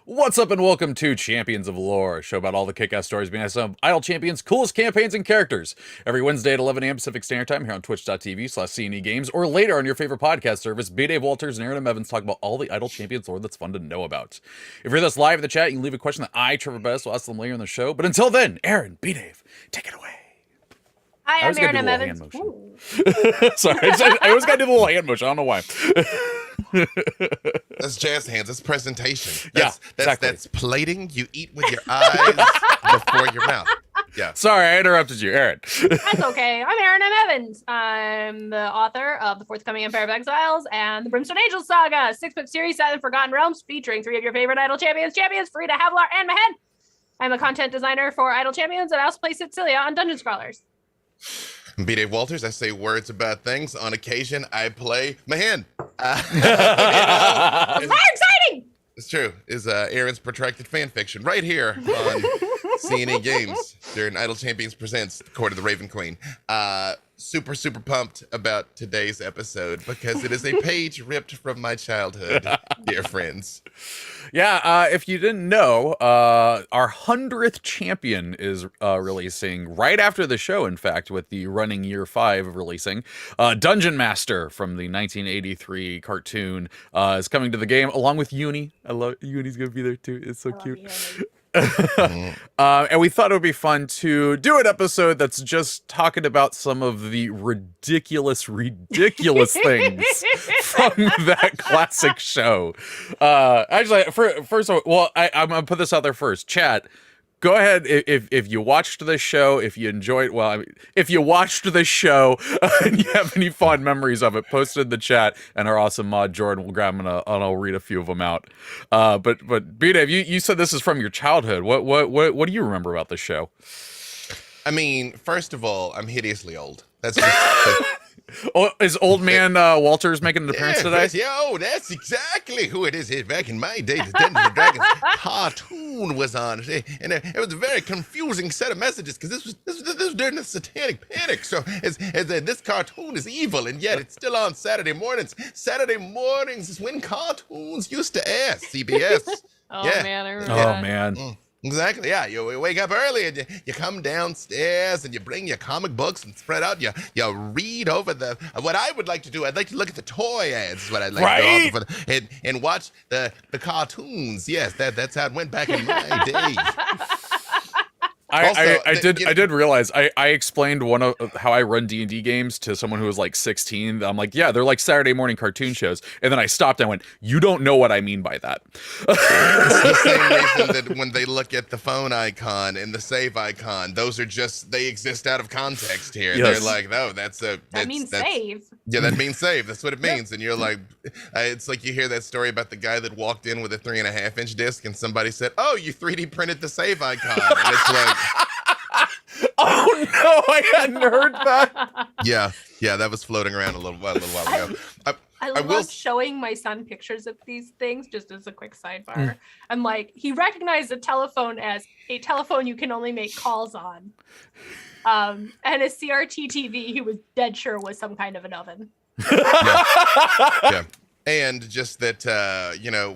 What's up and welcome to Champions of Lore, a show about all the kick-ass stories behind some of Idle Champions' coolest campaigns and characters. Every Wednesday at 11 a.m. Pacific Standard Time here on twitch.tv/CNE Games, or later on your favorite podcast service, B. Dave Walters and Erin M talk about all the Idle Champions lore that's fun to know about. If you're with us live in the chat, you can leave a question that I, Treavor Bettis, will ask them later in the show. But until then, Erin, B. Dave, take it away. Hi, I'm Erin M. Sorry, I always gotta do the little hand motion. I don't know why. That's jazz hands. That's presentation. Exactly. That's plating. You eat with your eyes before your mouth. Yeah. Sorry, I interrupted you, Erin. That's okay. I'm Erin M. Evans. I'm the author of the forthcoming Empire of Exiles and the Brimstone Angels Saga, 6-book series set in Forgotten Realms, featuring 3 of your favorite Idle Champions, Frida, Havilar, and Mahen. I'm a content designer for Idle Champions, and I also play Cecilia on Dungeon Scrawlers. B. Dave Walters. I say words about things. On occasion, I play Mahen. It's very exciting! It's true. Is Erin's protracted fan fiction right here on CNE Games during Idle Champions Presents Court of the Raven Queen. Super pumped about today's episode because it is a page ripped from my childhood, dear friends. Yeah, if you didn't know, our 100th champion is releasing right after the show, in fact, with the running year 5 releasing. Dungeon Master from the 1983 cartoon is coming to the game, along with Uni. I love Uni's going to be there, too. It's so cute. And we thought it would be fun to do an episode that's just talking about some of the ridiculous things from that classic show. Actually, first of all, well, I'm gonna put this out there first. Chat, go ahead if you watched the show, if you enjoyed. Well, I mean, if you watched the show and you have any fond memories of it, post it in the chat, and our awesome mod Jordan will grab them and I'll read a few of them out. But B-Dave, you said this is from your childhood. What do you remember about this show? I mean, first of all, I'm hideously old. That's just. Oh, is old man Walters making an appearance today? That's exactly who it is. Back in my day, the Dungeons and Dragons cartoon was on, and it was a very confusing set of messages because this was during the Satanic Panic. So this cartoon is evil, and yet it's still on Saturday mornings. Saturday mornings is when cartoons used to air. CBS. Man, I remember Oh man. Exactly, yeah. You wake up early and you come downstairs and you bring your comic books and spread out. You read over the. What I would like to do, I'd like to look at the toy ads. Is what I'd like to do, and watch the cartoons. Yes, that's how it went back in my day. I did realize I explained one of how I run D&D games to someone who was like 16. I'm like, yeah, they're like Saturday morning cartoon shows. And then I stopped and went, you don't know what I mean by that. It's the same reason that when they look at the phone icon and the save icon, those are just, they exist out of context here. Yes. They're like, no, that means save. Yeah, that means save. That's what it means. And you're like, it's like you hear that story about the guy that walked in with a 3.5-inch disc and somebody said, oh, you 3D printed the save icon. And it's like, oh no, I hadn't heard that. yeah, that was floating around a little while ago. I love showing my son pictures of these things, just as a quick sidebar. I'm like, he recognized a telephone as a telephone you can only make calls on. And a CRT TV he was dead sure was some kind of an oven. Yeah. And just that,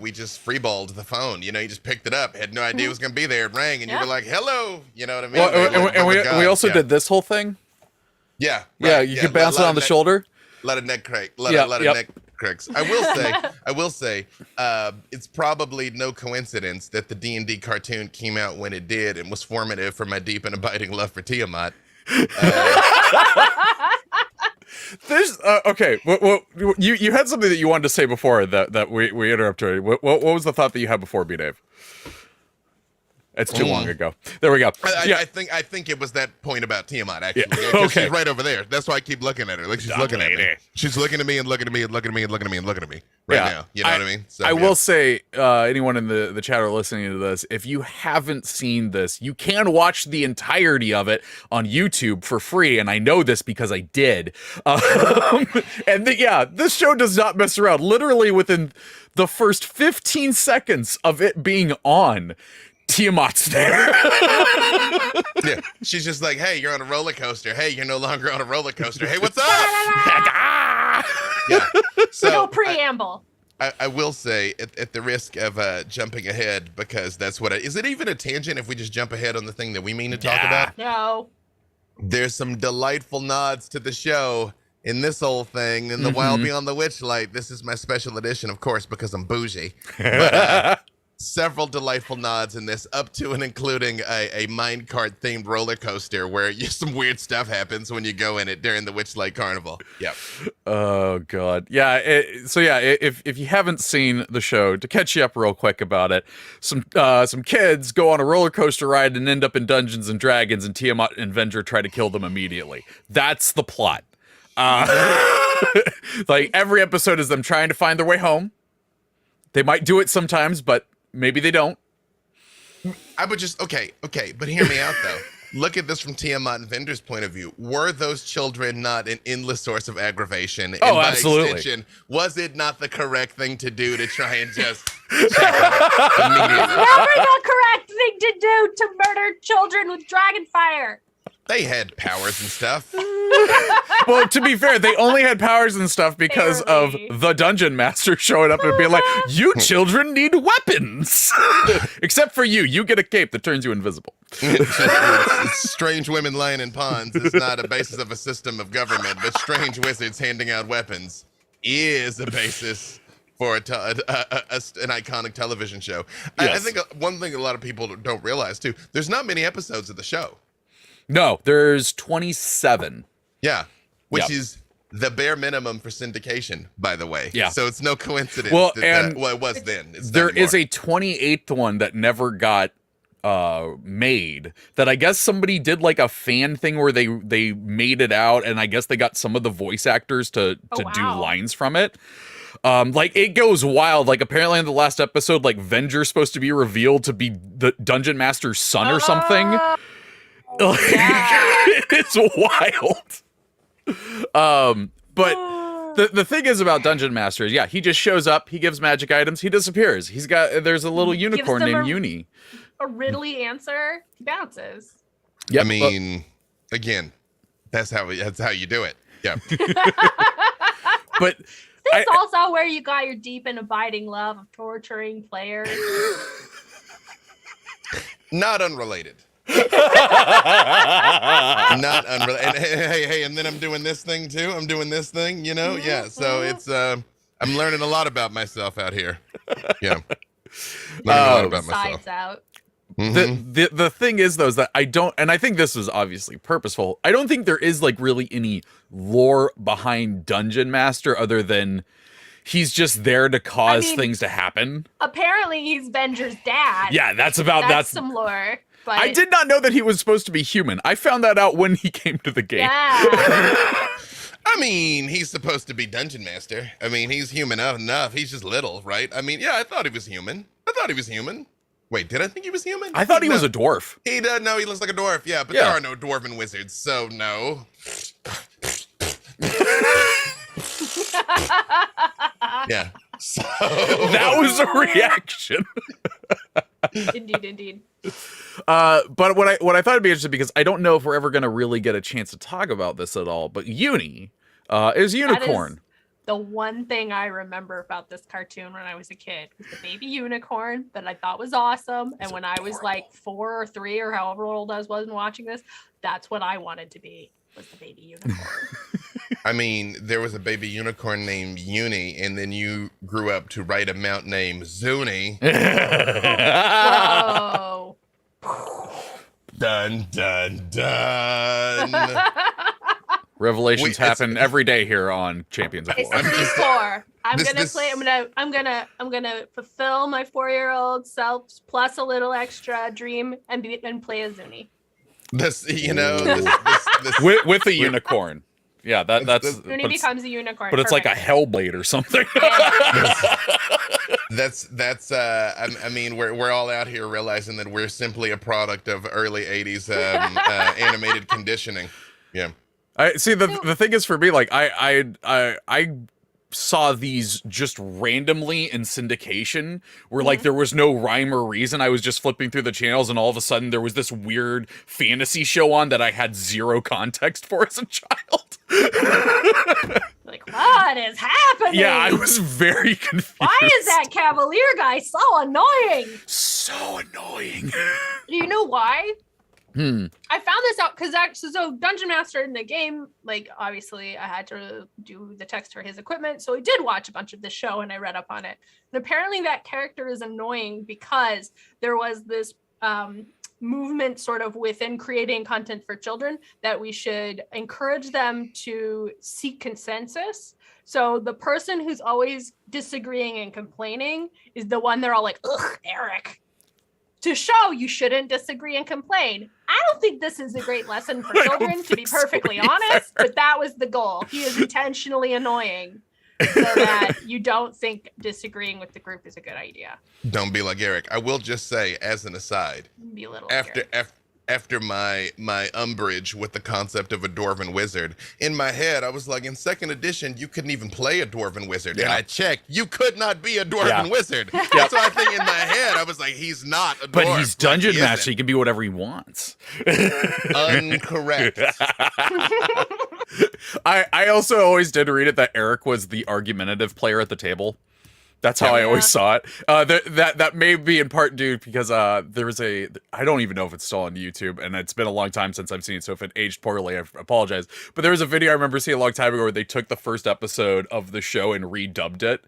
we just freeballed the phone. You just picked it up, had no idea it was going to be there. It rang, and you were like, hello. You know what I mean? Well, we also did this whole thing. Yeah. Right, yeah, you could bounce it on the shoulder. Let a neck crack. Let a neck cracks. I will say, it's probably no coincidence that the D&D cartoon came out when it did and was formative for my deep and abiding love for Tiamat. There's okay. Well, you had something that you wanted to say before that we interrupted. What was the thought that you had before, B. Dave? It's too long ago. There we go. I think it was that point about Tiamat, actually. Yeah. Yeah, okay. She's right over there. That's why I keep looking at her. Like she's looking at me. She's looking at me and looking at me and looking at me and looking at me and looking at me right now. You know what I mean? So, I will say, anyone in the chat or listening to this, if you haven't seen this, you can watch the entirety of it on YouTube for free. And I know this because I did. This show does not mess around. Literally within the first 15 seconds of it being on, Tiamat's there. Yeah, she's just like, hey, you're on a roller coaster. Hey, you're no longer on a roller coaster. Hey, what's up? Yeah. So, no preamble. I will say, at the risk of jumping ahead, because that's what is it even a tangent if we just jump ahead on the thing that we mean to talk about? No. There's some delightful nods to the show in this whole thing. In the Wild Beyond the Witchlight, this is my special edition, of course, because I'm bougie. But several delightful nods in this, up to and including a minecart themed roller coaster where some weird stuff happens when you go in it during the Witchlight Carnival. Yep. Oh god. Yeah. If you haven't seen the show, to catch you up real quick about it, some kids go on a roller coaster ride and end up in Dungeons and Dragons, and Tiamat and Vendra try to kill them immediately. That's the plot. Like every episode is them trying to find their way home. They might do it sometimes, but maybe they don't. I would just okay, but hear me out though. Look at this from Tiamat and Vendra's point of view. Were those children not an endless source of aggravation? And by absolutely. extension, was it not the correct thing to do to try and just check them immediately? Never the correct thing to do to murder children with dragon fire. They had powers and stuff. Well, to be fair, they only had powers and stuff because of the dungeon master showing up and being like, you children need weapons. Except for you. You get a cape that turns you invisible. It's strange women lying in ponds is not a basis of a system of government, but strange wizards handing out weapons is a basis for an iconic television show. Yes. I think one thing a lot of people don't realize, too, there's not many episodes of the show. No, there's 27. Yeah, which is the bare minimum for syndication, by the way. Yeah. So it's no coincidence. Well, it was then. It's there not is anymore. a 28th one that never got made, that I guess somebody did like a fan thing where they made it out, and I guess they got some of the voice actors to do lines from it. Like it goes wild. Like apparently in the last episode, like Venger's supposed to be revealed to be the dungeon master's son or something. It's wild. But the thing is about Dungeon Masters, he just shows up, he gives magic items, he disappears. There's a little unicorn named Uni. A Ridley answer, he bounces. Yep. I mean, again, that's how you do it. Yeah. But this also where you got your deep and abiding love of torturing players. Not unrelated. Not unrelated. And hey, and then I'm doing this thing too. I'm doing this thing, Yeah. So it's I'm learning a lot about myself out here. Yeah. Learning a lot about myself. Sides out. The thing is though is that I don't, and I think this is obviously purposeful, I don't think there is like really any lore behind Dungeon Master other than he's just there to cause things to happen. Apparently he's Venger's dad. Yeah, that's some lore. But I did not know that he was supposed to be human. I found that out when he came to the game. Yeah. I mean, he's supposed to be Dungeon Master. I mean, he's human enough. He's just little, right? I mean, yeah, I thought he was human. Wait, did I think he was human? I thought he was a dwarf. He does. No, he looks like a dwarf. Yeah, but there are no dwarven wizards, so no. Yeah. So that was a reaction. Indeed. But what I thought would be interesting, because I don't know if we're ever going to really get a chance to talk about this at all, but Uni is unicorn. That is the one thing I remember about this cartoon when I was a kid was the baby unicorn that I thought was awesome. And when I was like 4 or 3 or however old I was watching this, that's what I wanted to be, was the baby unicorn. I mean, there was a baby unicorn named Uni, and then you grew up to write a mount named Zuni. Whoa. Dun, dun, dun. Revelations happen every day here on Champions of War. I'm gonna fulfill my 4-year-old self plus a little extra dream and play a Zuni. This, with a unicorn. Yeah, that's Zuni becomes a unicorn. But it's like a Hellblade or something. I mean, we're all out here realizing that we're simply a product of early 80s animated conditioning. Yeah. I see the thing is, for me, like I saw these just randomly in syndication where like there was no rhyme or reason. I was just flipping through the channels and all of a sudden there was this weird fantasy show on that I had zero context for as a child. Like, what? What is happening? Yeah, I was very confused. Why is that Cavalier guy so annoying? So annoying. Do you know why? Hmm. I found this out because so Dungeon Master in the game, like obviously I had to do the text for his equipment, so I did watch a bunch of the show and I read up on it. And apparently that character is annoying because there was this movement sort of within creating content for children that we should encourage them to seek consensus. So the person who's always disagreeing and complaining is the one they're all like, ugh, Eric. To show you shouldn't disagree and complain. I don't think this is a great lesson for children, to be perfectly honest, but that was the goal. He is intentionally annoying so that you don't think disagreeing with the group is a good idea. Don't be like Eric. I will just say, as an aside, Be a little like after my umbrage with the concept of a dwarven wizard, in my head I was like, in second edition you couldn't even play a dwarven wizard. Yeah. And I checked, you could not be a dwarven wizard. Yeah. So I think in my head I was like, he's not a dwarf. But he's dungeon He master. isn't. He can be whatever he wants. Incorrect. I also always did read it that Eric was the argumentative player at the table. That's how I always saw it. That may be in part due because there was I don't even know if it's still on YouTube, and it's been a long time since I've seen it, so if it aged poorly, I apologize. But there was a video I remember seeing a long time ago where they took the first episode of the show and redubbed it.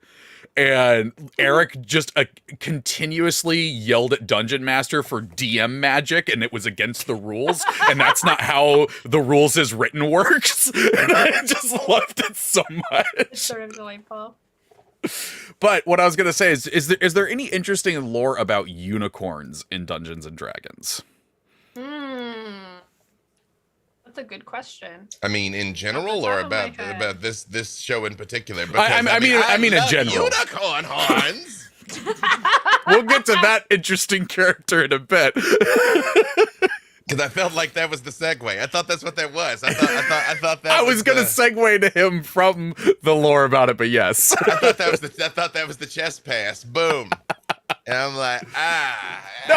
And Eric just continuously yelled at Dungeon Master for DM magic, and it was against the rules, and that's not how the rules as written works. And I just loved it so much. It's sort of delightful. But what I was gonna say is there any interesting lore about unicorns in Dungeons and Dragons? That's a good question. I mean, in general, or about this show in particular? I mean in general. Unicorn horns. We'll get to that interesting character in a bit. Because I felt like that was the segue. I thought that's what that was. I thought that. I was gonna segue to him from the lore about it, but yes. I thought that was the chest pass. Boom. And I'm like, No,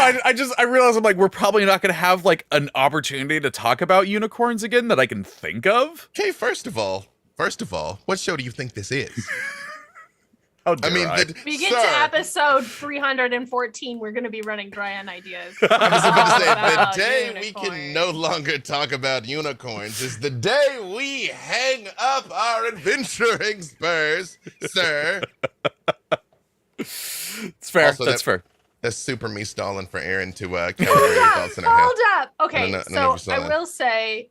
I realized I'm like, we're probably not gonna have like an opportunity to talk about unicorns again that I can think of. Okay, first of all, what show do you think this is? I mean, We get to episode 314. We're going to be running dry on ideas. I was about to say, the About day we unicorns. can no longer talk about unicorns is the day we hang up our adventuring spurs, sir. It's fair. Also, That's fair. That's super me stalling for Erin to calibrate your thoughts in her head. Hold up. Okay, I don't know if you so saw I that. will say,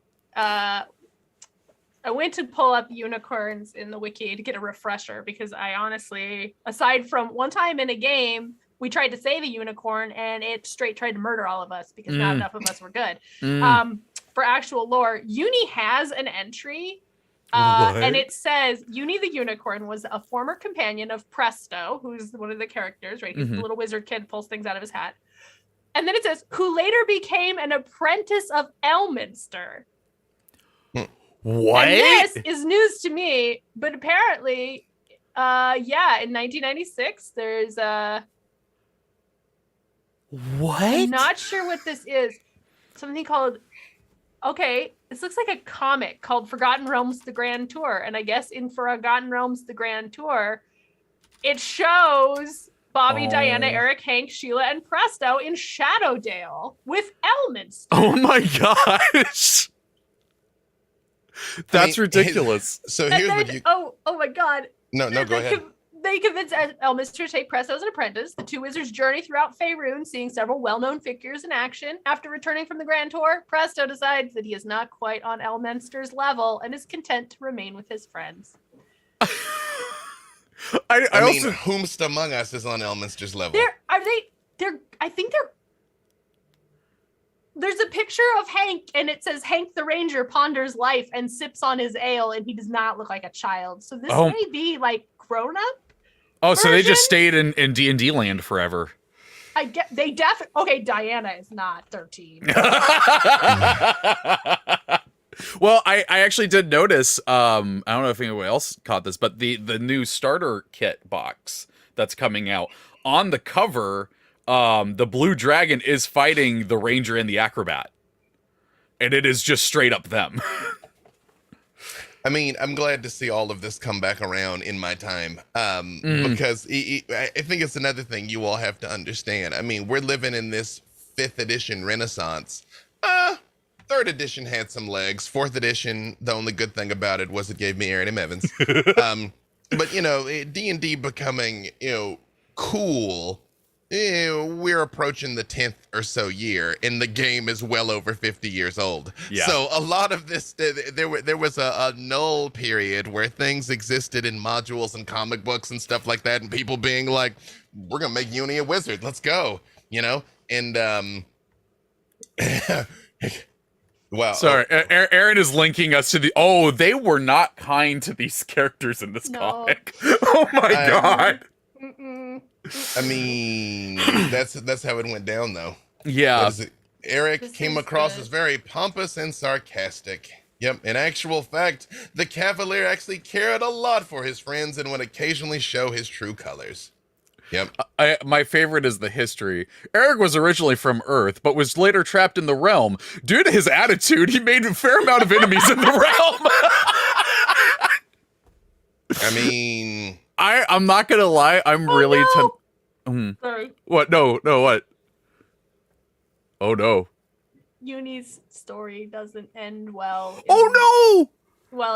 I went to pull up unicorns in the wiki to get a refresher because I honestly, aside from one time in a game, we tried to save a unicorn and it straight tried to murder all of us because not enough of us were good. For actual lore, Uni has an entry and it says Uni the unicorn was a former companion of Presto, who's one of the characters, right? He's the little wizard kid, pulls things out of his hat. And then it says, who later became an apprentice of Elminster. What? And this is news to me, but apparently, in 1996, there's What? I'm not sure what this is. Something called, this looks like a comic called Forgotten Realms: The Grand Tour. And I guess in Forgotten Realms: The Grand Tour, it shows Bobby, Diana, Eric, Hank, Sheila, and Presto in Shadowdale with Elminster. Oh my gosh. That's ridiculous. So And here's then, what you. oh my God. No, go ahead. They convince Elminster to take Presto as an apprentice. The two wizards journey throughout Faerun, seeing several well-known figures in action. After returning from the Grand Tour, Presto decides that he is not quite on Elminster's level and is content to remain with his friends. I mean, also whomst among us is on Elminster's level? There's a picture of Hank, and it says Hank the Ranger ponders life and sips on his ale, and he does not look like a child. So this may be like grown up. so they just stayed in D&D land forever. I get they definitely okay. Diana is not 13. Well, I actually did notice. I don't know if anyone else caught this, but the new starter kit box that's coming out on the cover. The blue dragon is fighting the ranger and the acrobat, and it is just straight up them. I mean, I'm glad to see all of this come back around in my time, because I think it's another thing you all have to understand. I mean, we're living in this 5th edition renaissance. 3rd edition had some legs. 4th edition, the only good thing about it was it gave me Erin M. Evans. But, D&D becoming, cool. We're approaching the 10th or so year, and the game is well over 50 years old. Yeah. So a lot of this, there was a null period where things existed in modules and comic books and stuff like that, and people being like, "We're gonna make Uni a wizard. Let's go," And wow. Sorry, Aaron is linking us to they were not kind to these characters in this comic. Oh my god. I mean, that's how it went down, though. Yeah. Eric came across as very pompous and sarcastic. Yep. In actual fact, the Cavalier actually cared a lot for his friends and would occasionally show his true colors. Yep. My favorite is the history. Eric was originally from Earth, but was later trapped in the realm. Due to his attitude, he made a fair amount of enemies in the realm. I mean... I'm not gonna lie, I'm really Sorry. What? No, what? Oh no. Uni's story doesn't end well.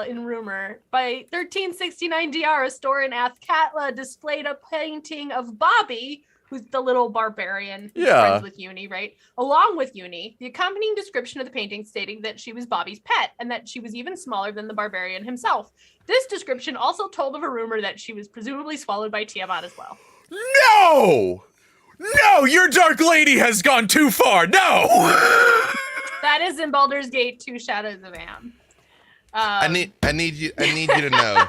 In rumor. By 1369 DR, a store in Athkatla displayed a painting of Bobby, who's the little barbarian who's friends with Uni, right? Along with Uni, the accompanying description of the painting stating that she was Bobby's pet and that she was even smaller than the barbarian himself. This description also told of a rumor that she was presumably swallowed by Tiamat as well. No! No, your Dark Lady has gone too far. No! That is in Baldur's Gate 2 Shadows of Am. I need you to know.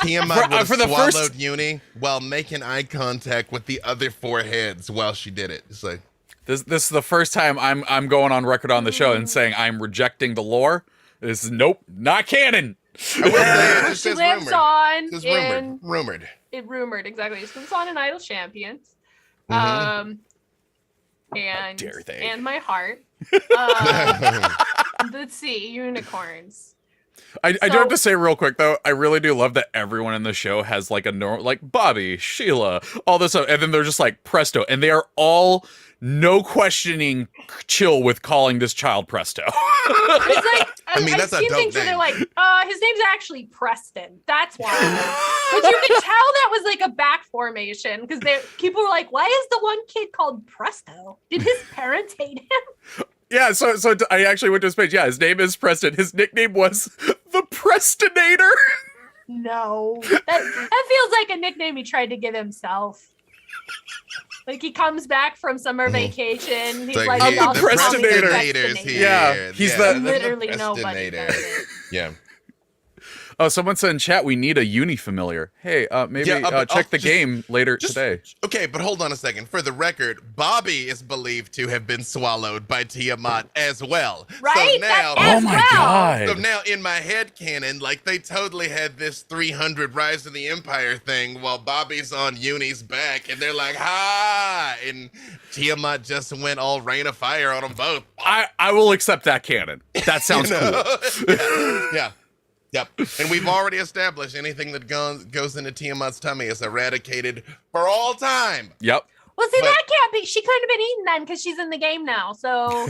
Tiamat would have swallowed Uni while making eye contact with the other 4 heads while she did it. It's like this is the first time I'm going on record on the show and saying I'm rejecting the lore. This is not canon. I will say it just she says lives rumored. on It says in rumored. It rumored, exactly. She lives on in Idle Champions. Mm-hmm. And my heart. Let's see, unicorns. I do have to say real quick though, I really do love that everyone in the show has like a normal, like Bobby, Sheila, all this stuff, and then they're just like Presto, and they are all no questioning chill with calling this child Presto. It's like that's I've a seen dope things where name. they're like, his name's actually Preston. That's why. But you can tell that was like a back formation because people were like, why is the one kid called Presto? Did his parents hate him? Yeah, so I actually went to his page. Yeah, his name is Preston. His nickname was the Prestonator. No, that feels like a nickname he tried to give himself. Like he comes back from summer vacation. He's like, I'm "Y'all the should call me the Prestinator's here. Yeah, he's literally nobody does it. Yeah. Oh, someone said in chat we need a uni familiar. Hey, maybe check the game later today. Okay, but hold on a second. For the record, Bobby is believed to have been swallowed by Tiamat as well. Right? So now, oh my god. So now in my head canon, like they totally had this 300 Rise of the Empire thing while Bobby's on Uni's back, and they're like, "Ha!" and Tiamat just went all rain of fire on them both. I will accept that canon. That sounds cool. Yeah. Yep, and we've already established anything that goes into Tiamat's tummy is eradicated for all time. Yep. Well, see, that can't be. She couldn't have been eaten then because she's in the game now, so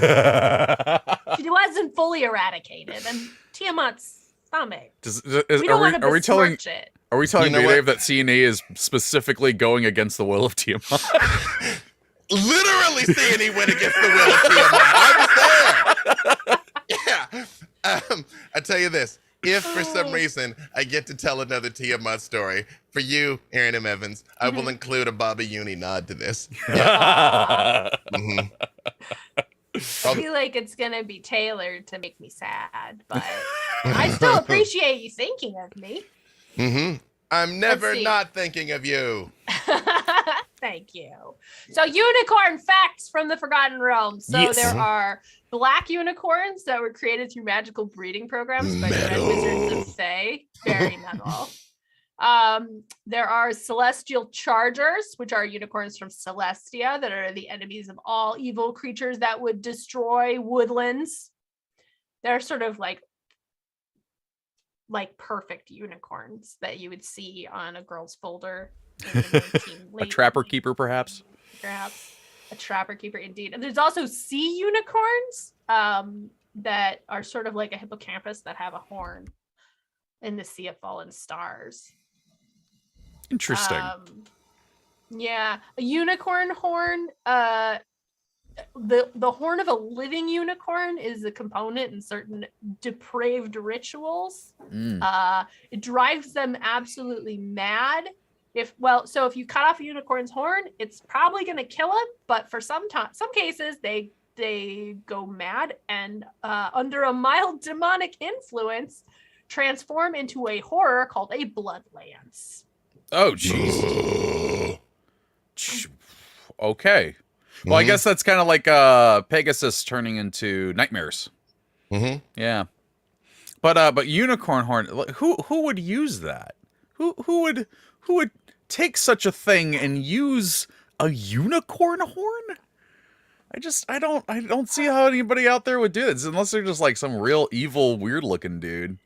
she wasn't fully eradicated. And Tiamat's stomach. We don't want to besmirch it. Are we telling You know Dave that CNA is specifically going against the will of Tiamat? Literally, CNA went against the will of Tiamat. I was there. Yeah. I tell you this. If for some reason I get to tell another Tiamat story, for you, Erin M. Evans, I will include a Bobby Uni nod to this. Yeah. I feel like it's going to be tailored to make me sad, but I still appreciate you thinking of me. I'm never not thinking of you. Thank you. So unicorn facts from the Forgotten Realms. So there are black unicorns that were created through magical breeding programs by the Red Wizards of Fae. Very metal. There are celestial chargers, which are unicorns from Celestia that are the enemies of all evil creatures that would destroy woodlands. They're sort of like like perfect unicorns that you would see on a girl's folder. In the A trapper keeper, perhaps? Perhaps. A trapper keeper, indeed. And there's also sea unicorns that are sort of like a hippocampus that have a horn in the Sea of Fallen Stars. Interesting. Yeah, a unicorn horn. The horn of a living unicorn is a component in certain depraved rituals. It drives them absolutely mad. If you cut off a unicorn's horn, it's probably going to kill him. But for some cases, they go mad and under a mild demonic influence, transform into a horror called a blood lance. Oh, jeez. Okay. Well, I guess that's kind of like Pegasus turning into nightmares. Yeah. But unicorn horn. Who would use that? Who would take such a thing and use a unicorn horn? I don't see how anybody out there would do this unless they're just like some real evil, weird looking dude.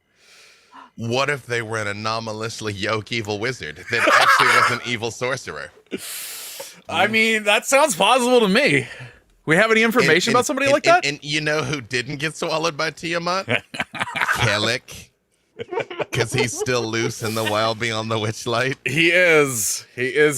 What if they were an anomalously yoke evil wizard that actually was an evil sorcerer? I mean, that sounds plausible to me. We have any information about somebody like that? And you know who didn't get swallowed by Tiamat? Kellic. Because he's still loose in the wild beyond the witchlight. He is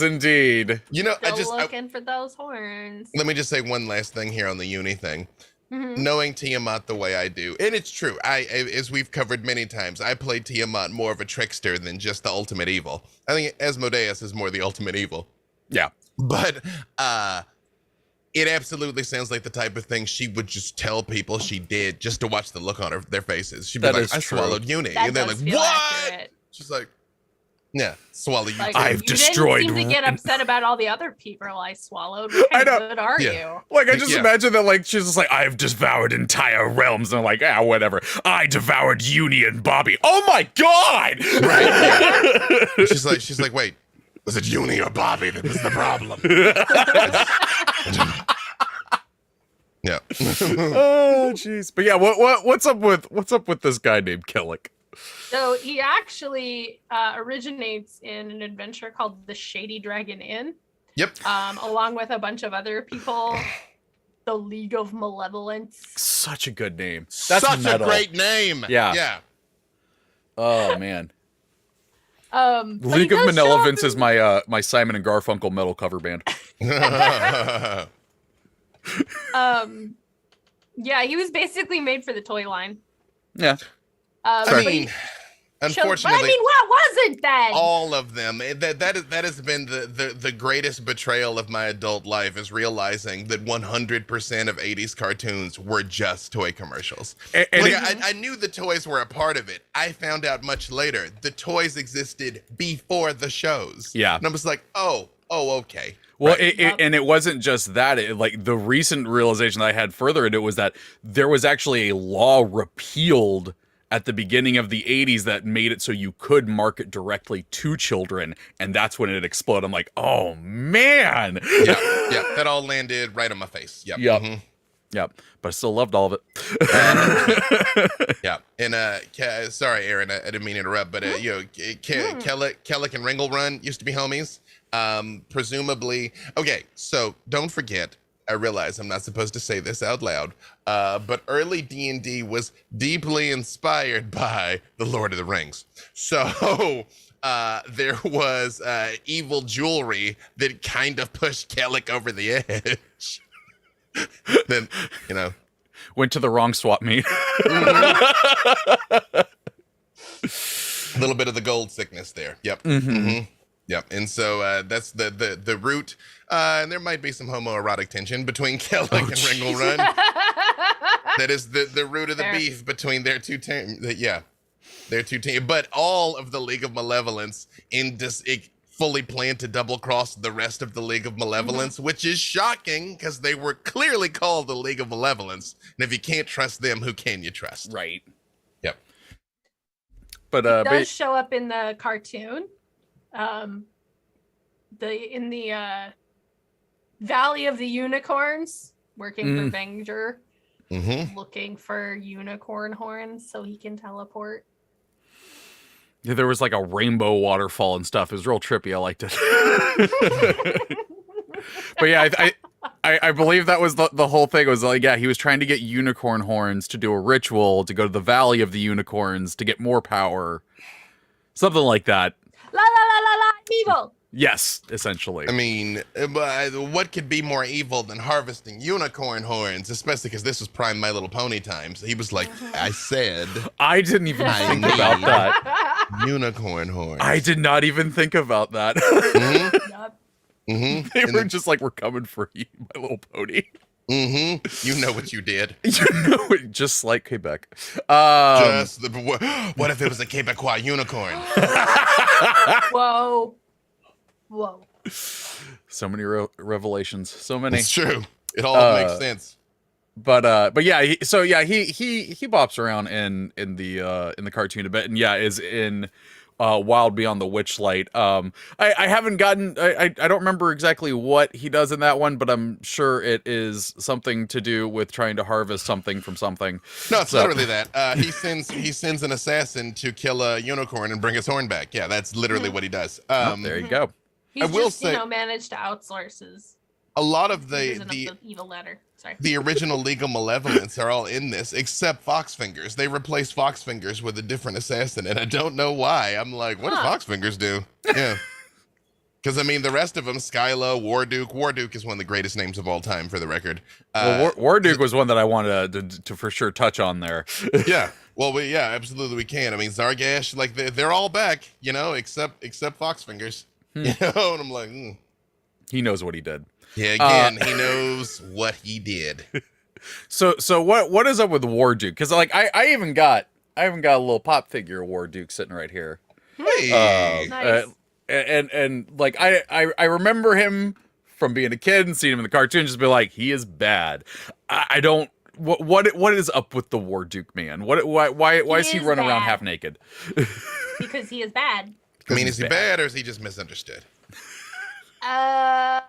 indeed. You know, looking for those horns. Let me just say one last thing here on the uni thing. Knowing Tiamat the way I do, and it's true, as we've covered many times, I play Tiamat more of a trickster than just the ultimate evil. I think Asmodeus is more the ultimate evil. Yeah. But it absolutely sounds like the type of thing she would just tell people she did just to watch the look on their faces. She'd be like, I swallowed Uni. That and they're like, what? Accurate. She's like, yeah, swallow you. Like, I've destroyed. You didn't seem to get upset about all the other people I swallowed. What kind of good are you? Like, I just imagine that, like, she's just like, I've devoured entire realms. And I'm like, whatever. I devoured Uni and Bobby. Oh my God! Right? Yeah. She's like, wait, was it Uni or Bobby that was the problem? Yeah. Oh, jeez. But yeah, what's up with this guy named Kellic? So he actually originates in an adventure called the Shady Dragon Inn. Yep. Along with a bunch of other people. The League of Malevolence. Such a good name. That's such metal. A great name. Yeah. Yeah. Oh man. League of Malevolence is my my Simon and Garfunkel metal cover band. Yeah, he was basically made for the toy line. Yeah. I mean, unfortunately, but I mean, what wasn't that? All of them. That has been the greatest betrayal of my adult life, is realizing that 100% of 80s cartoons were just toy commercials. I knew the toys were a part of it. I found out much later the toys existed before the shows. Yeah. And I was like, oh, okay. Well, right. And it wasn't just that. Like, the recent realization that I had further into it was that there was actually a law repealed at the beginning of the 80s that made it so you could market directly to children, and that's when it exploded. I'm like, oh, man! Yeah, that all landed right on my face. Yep. Yep, but I still loved all of it. Yeah, and sorry, Aaron, I didn't mean to interrupt, but Kellic and Ringle Run used to be homies. Presumably, okay, so don't forget, I realize I'm not supposed to say this out loud, but early D&D was deeply inspired by The Lord of the Rings. So there was evil jewelry that kind of pushed Kellic over the edge. Then, went to the wrong swap meet. A little bit of the gold sickness there. Yep. Yep, and so that's the root, and there might be some homoerotic tension between Kellic and Ringle Run. That is the root of the beef between their two teams. Their two teams. But all of the League of Malevolence it fully planned to double cross the rest of the League of Malevolence, which is shocking because they were clearly called the League of Malevolence. And if you can't trust them, who can you trust? Right. Yep. But it does show up in the cartoon. In the Valley of the Unicorns, working for Venger, looking for unicorn horns so he can teleport. Yeah, there was like a rainbow waterfall and stuff. It was real trippy. I liked it. But yeah, I believe that was the whole thing. It was like, yeah, he was trying to get unicorn horns to do a ritual to go to the Valley of the Unicorns to get more power. Something like that. La la la la la, evil. Yes, essentially. I mean, what could be more evil than harvesting unicorn horns? Especially because this was prime My Little Pony times. He was like, I said, I didn't even think about that. Unicorn horns. I did not even think about that. Mm-hmm. Yup. Mm-hmm. They were just like, we're coming for you, My Little Pony. Mm-hmm. You know what you did. You know it, just like Quebec. What if it was a Quebecois unicorn? Whoa. Whoa. So many revelations. So many. It's true. It all makes sense. But yeah, he bops around in the cartoon a bit, and yeah, is in Wild Beyond the Witchlight. I haven't gotten I don't remember exactly what he does in that one, but I'm sure it is something to do with trying to harvest something from something. No, it's literally that. He sends an assassin to kill a unicorn and bring his horn back. Yeah, that's literally what he does. There you go. He's I will just, say- managed to outsource his A lot of version of the the evil letter. Sorry. the original Legal Malevolence are all in this, except Fox Fingers. They replaced Fox Fingers with a different assassin, and I don't know why. I'm like, what does Fox Fingers do? Yeah. Because, I mean, the rest of them, Skylo, Warduke. Warduke is one of the greatest names of all time, for the record. Well, Warduke was one that I wanted to for sure touch on there. Yeah. Well, yeah, absolutely we can. I mean, Zargash, like, they're all back, you know, except Fox Fingers. You know, and I'm like, He knows what he did. Yeah, again, he knows what he did. So what is up with Warduke? Because like I even got a little pop figure of Warduke sitting right here. Hey. Nice. And like I remember him from being a kid and seeing him in the cartoon, just be like, he is bad. I don't. What is up with the Warduke man? Why is he running around half naked? Because he is bad. I mean, is he bad or is he just misunderstood? I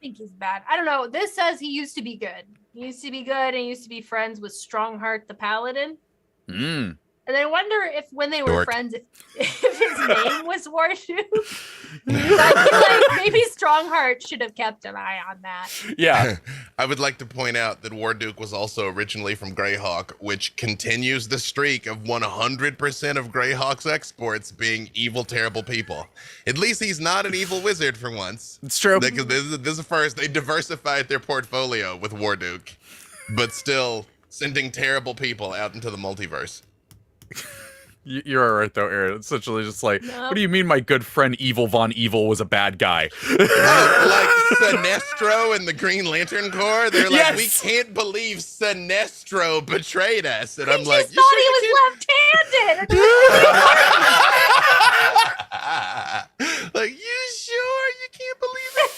think he's bad. I don't know. This says he used to be good. He used to be good and he used to be friends with Strongheart the Paladin. Mm. And I wonder if when they were Dork. friends, if his name was Warduke. I feel like maybe Strongheart should have kept an eye on that. Yeah. I would like to point out that Warduke was also originally from Greyhawk, which continues the streak of 100% of Greyhawk's exports being evil, terrible people. At least he's not an evil wizard for once. It's true. Because this is the first. They diversified their portfolio with Warduke, but still sending terrible people out into the multiverse. You're all right though, Aaron. It's essentially just like, No. what do you mean my good friend Evil Von Evil was a bad guy? Like Sinestro and the Green Lantern Corps, they're like, Yes! we can't believe Sinestro betrayed us. And I'm I like, just thought he was left-handed. like, you sure you can't believe it?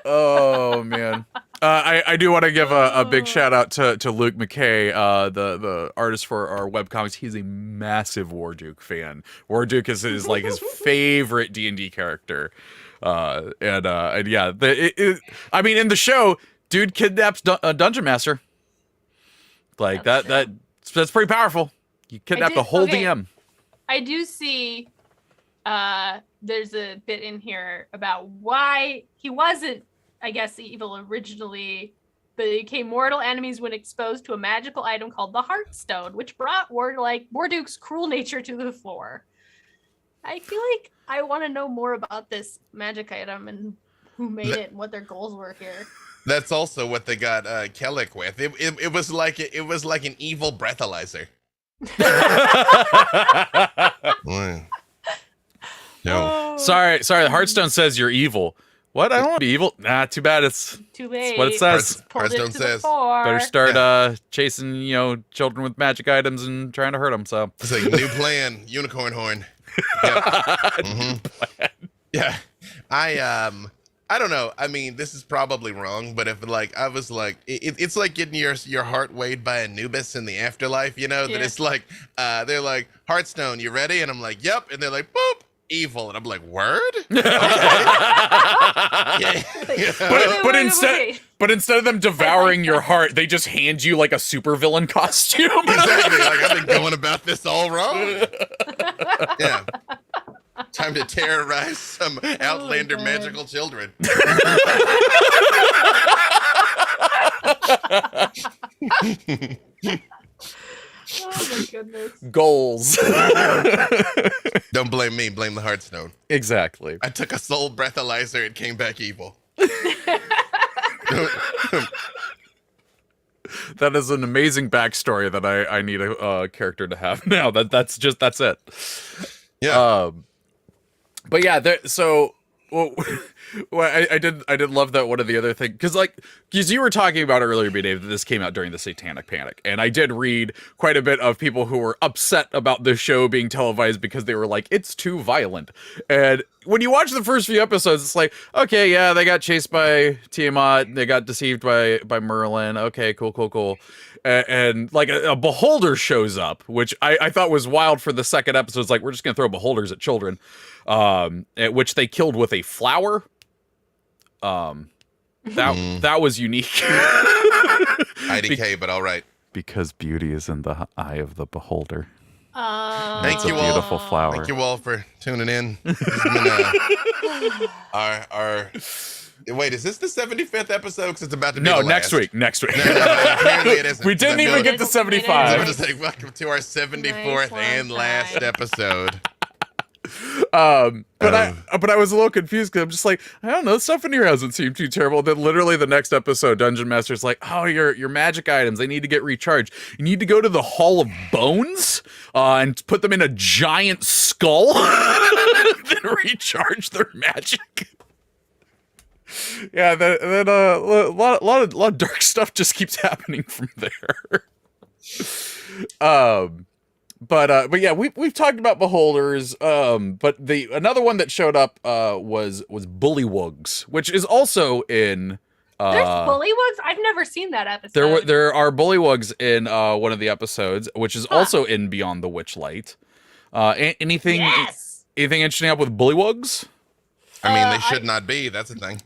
Oh man. I do want to give a big shout out to Luke McKay, the artist for our webcomics. He's a massive Warduke fan. Warduke is like his favorite D&D character. And yeah, I mean, in the show, dude kidnaps a dungeon master. Like that's pretty powerful. You kidnapped a whole DM. I do see there's a bit in here about why he wasn't, I guess, evil originally, but they became mortal enemies when exposed to a magical item called the Heartstone, which brought Warduke's cruel nature to the fore. I feel like I want to know more about this magic item and who made it and what their goals were here. That's also what they got Kellic with. It was like an evil breathalyzer. No. Sorry, the Heartstone says you're evil. What? I don't want to be evil. Nah, too bad. It's Too late. what it says. Heartstone says, Better start chasing, children with magic items and trying to hurt them. So it's like new plan, unicorn horn. Yep. Mhm. Yeah. I don't know. I mean, this is probably wrong, but if I was like, it's like getting your heart weighed by Anubis in the afterlife, that it's like, they're like, Heartstone, you ready? And I'm like, yep. And they're like, boop, evil. And I'm like, word? Okay. Yeah. But instead of them devouring your heart, they just hand you like a supervillain costume. Exactly. Like, I've been going about this all wrong. Yeah. Time to terrorize some outlander magical children. Oh my goodness. Goals. Don't blame me, blame the Hearthstone. Exactly. I took a soul breathalyzer and came back evil. That is an amazing backstory that I need a character to have now. That's it. Yeah. But yeah, well, I did love that one of the other things, because you were talking about earlier, B. Dave, that this came out during the Satanic Panic, and I did read quite a bit of people who were upset about this show being televised because they were like, it's too violent. And when you watch the first few episodes, it's like, okay, yeah, they got chased by Tiamat, they got deceived by Merlin. Okay, cool. And like a beholder shows up, which I thought was wild for the second episode. It's like, we're just gonna throw beholders at children, at which they killed with a flower. That was unique. IDK, but all right. Because beauty is in the eye of the beholder. Thank you a beautiful flower. Thank you all for tuning in. This has been, our wait, is this the 75th episode? Because it's about to be the next last. week. Next week. No, apparently it isn't. We didn't even get to I'm 75. just like, welcome to our 74th and last episode. But I was a little confused because I'm just like, I don't know, stuff in here hasn't seemed too terrible. Then literally the next episode, Dungeon Master's like, oh, your magic items, they need to get recharged. You need to go to the Hall of Bones and put them in a giant skull, then recharge their magic. Yeah, then a lot of dark stuff just keeps happening from there. But yeah, we've talked about beholders. But another one that showed up was bullywugs, which is also in. There's bullywugs? I've never seen that episode. There are bullywugs in one of the episodes, which is also in Beyond the Witchlight. Anything interesting up with bullywugs? I mean, they should not be. That's the thing.